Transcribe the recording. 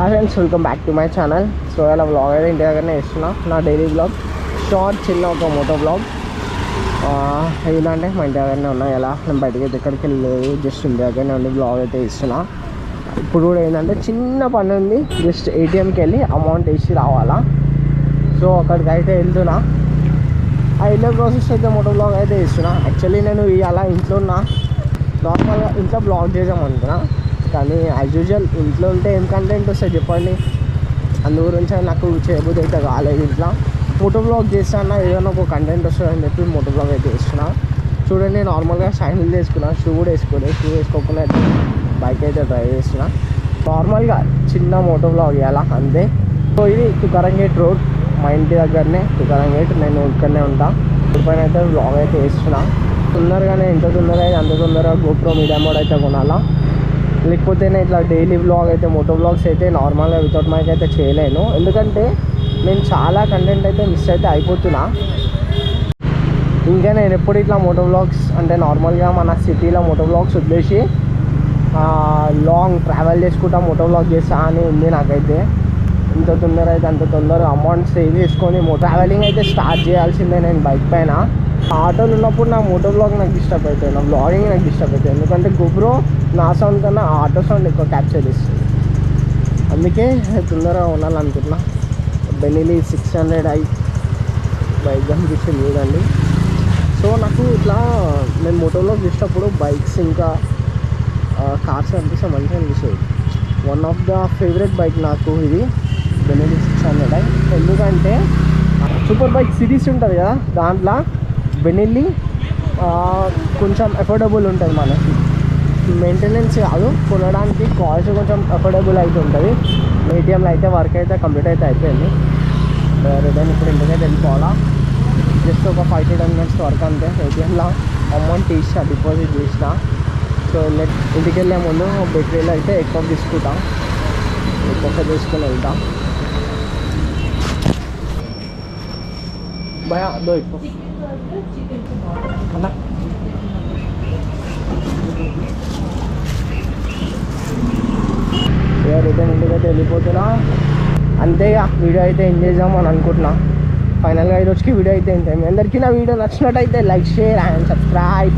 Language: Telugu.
Hi friends, welcome back to my channel. So ఇలా వ్లాగ్ అయితే ఇంటి దగ్గరనే ఇస్తున్నా. నా డైలీ వ్లాగ్ షార్ట్ చిన్న ఒక మోటో వ్లాగ్. ఏంటంటే మా ఇంటి దగ్గరనే ఉన్నా. ఎలా నేను బయటకి అయితే ఎక్కడికి వెళ్ళలేదు, జస్ట్ ఇంటి దగ్గరనే ఉండి వ్లాగ్ అయితే ఇస్తున్నా. ఇప్పుడు కూడా ఏంటంటే చిన్న పని ఉంది, జస్ట్ ఏటీఎంకి వెళ్ళి అమౌంట్ వేసి రావాలా. సో అక్కడికి అయితే వెళ్తున్నా. ఆ వెళ్ళే ప్రాసెస్ అయితే మోటో వ్లాగ్ అయితే ఇస్తున్నా. యాక్చువల్లీ నేను అలా ఇంట్లో ఉన్నా, నార్మల్గా ఇంట్లో బ్లాగ్ చేద్దామనుకున్నా. కానీ యాజ్ యూజువల్ ఇంట్లో ఉంటే ఏం కంటెంట్ వస్తుంది చెప్పండి. అందు గురించి నాకు చేయబోతే అయితే కాలేదు. ఇంట్లో మోటో బ్లాగ్ చేస్తాను, ఏదైనా ఒక కంటెంట్ వస్తుందని చెప్పి మోటో బ్లాగ్ అయితే చేస్తున్నా. చూడండి, నార్మల్గా సైకిల్ చేసుకున్నా, షూ కూడా వేసుకోలేదు. షూ వేసుకోకుండా అయితే బైక్ అయితే డ్రైవ్ చేస్తున్నా. నార్మల్గా చిన్న మోటో బ్లాగ్ ఇవ్వాలా అంతే. సో ఇది తుకారం గేట్ రోడ్, మా ఇంటి దగ్గరనే తుకారం గేట్. నేను ఇక్కడనే ఉంటా. ఇప్పుడైన అయితే బ్లాగ్ అయితే వేస్తున్నా. తొందరగానే ఎంత తొందరగా అయితే అంత తొందరగా గోప్రో మీడియా మోడ్ అయితే కొనాలా. లేకపోతే ఇట్లా డైలీ వ్లాగ్ అయితే మోటో వ్లాగ్స్ అయితే నార్మల్గా వితౌట్ మైక్ అయితే చేయలేను. ఎందుకంటే నేను చాలా కంటెంట్ అయితే మిస్ అయితే అయిపోతున్నా. ఇంకా నేను ఎప్పుడు ఇట్లా మోటో వ్లాగ్స్ అంటే నార్మల్గా మన సిటీలో మోటో వ్లాగ్స్ వదిలేసి లాంగ్ ట్రావెల్ చేసుకుంటా మోటో వ్లాగ్ చేస్తా అని ఉంది నాకైతే. ఇంత తొందర అయితే అంత తొందరగా అమౌంట్ సేవ్ చేసుకొని ట్రావెలింగ్ అయితే స్టార్ట్ చేయాల్సిందే నేను బైక్ పైన. ఆటోలు ఉన్నప్పుడు నా మోటో బ్లాగ్ నాకు డిస్టర్బ్ అవుతుంది, నా బ్లాగింగ్ నాకు డిస్టర్బ్ అవుతుంది. ఎందుకంటే గోప్రో నా సౌండ్ కన్నా ఆటో సౌండ్ ఎక్కువ క్యాప్చర్ చేస్తుంది. అందుకే తొందరగా ఉండాలనుకుంటున్నా. బెనిలీ 600i బైక్ కనిపించింది చూడండి. సో నాకు ఇట్లా నేను మోటో బ్లాగ్ చేసేటప్పుడు బైక్స్ ఇంకా కార్స్ అనిపిస్తే మంచిగా అనిపిస్తుంది. One of the favourite bike నాకు ఇది బెనిలీ 600i. ఎందుకంటే సూపర్ బైక్ సిరీస్ ఉంటుంది కదా, దాంట్లో బెనిల్లీ కొంచెం అఫోర్డబుల్ ఉంటుంది మనకి. మెయింటెనెన్స్ కాదు, కొనడానికి కాస్ట్ కొంచెం అఫోర్డబుల్ అయితే ఉంటుంది. ఏటీఎంలో అయితే వర్క్ అయితే కంప్లీట్ అయితే అయిపోయింది. రిటర్న్ ఇప్పుడు ఇంటికైతే వెళ్ళిపోవాలా. జస్ట్ ఒక 5 to 10 minutes వర్క్ అంతే. ఏటీఎంలో అమౌంట్ తీసిన, డిపాజిట్ చేసిన. సో ఇంటికి వెళ్ళే ముందు బేకరీలో అయితే ఎక్కువ తీసుకుంటాం, ఎక్కువ తీసుకుని వెళ్తాం. భయ దో ఎక్కువ అన్నా రిటర్న్ ఇంటికైతే వెళ్ళిపోతున్నా. అంతేగా వీడియో అయితే ఎంజాయ్ చేద్దామని అనుకుంటున్నా. ఫైనల్గా ఈరోజుకి వీడియో అయితే ఎంజాయ్. మీ అందరికీ నా వీడియో నచ్చినట్టయితే లైక్, షేర్ అండ్ సబ్స్క్రైబ్.